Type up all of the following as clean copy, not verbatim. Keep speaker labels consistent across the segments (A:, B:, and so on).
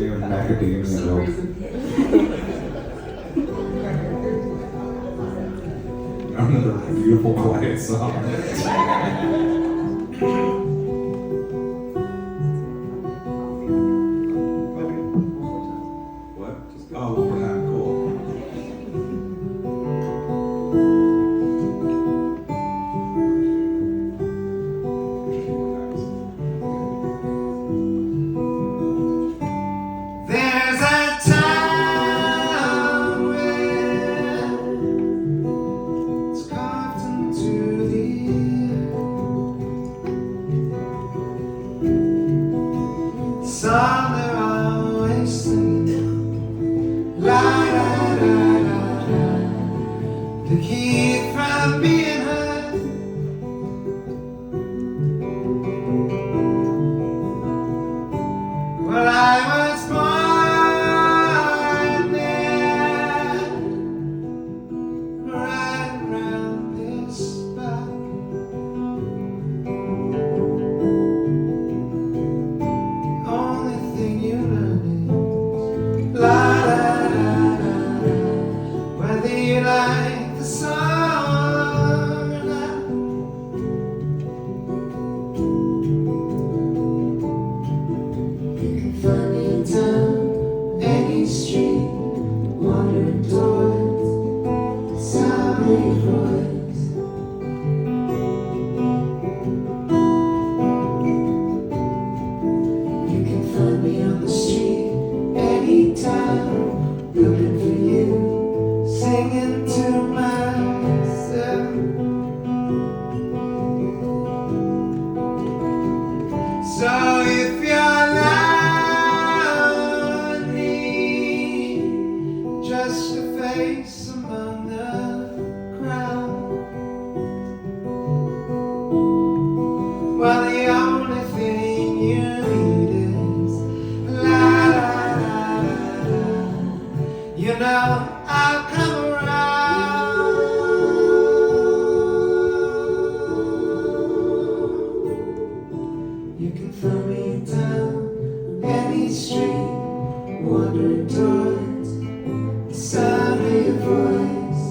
A: Even marketing, you know. Another beautiful quiet song. What? Oh, one more time. Cool.
B: There's a town where it's carved into the earth. Some are always singing, la da da da da, to keep from being heard. Well, I was born there, right around this spot. Only thing you learn is la da da da da, whether you like the song or not. You can find me in town, any street, wandering towards the sound of your voice. You can find me on the street, anytime, looking for you, singing to myself. So if you're lonely, just a face among the crowd, well, the only thing you need is la da da da da. You know I'll come around. You can find me in town, any street, wandering towards the sound of your voice.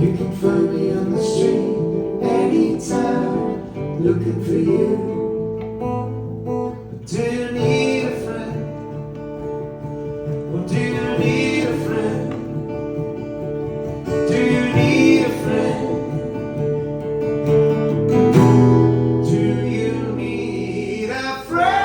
B: You can find me on the street, anytime, looking for you. Do you need a friend? Well, do you need a friend? Do you need a friend? Do you need a friend?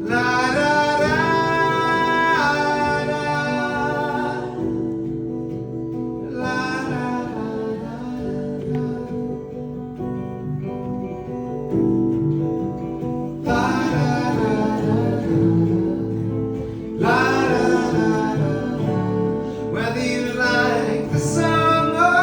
B: La da da da, la da da da da. La da da da da, la da da da da, whether you like the song or not.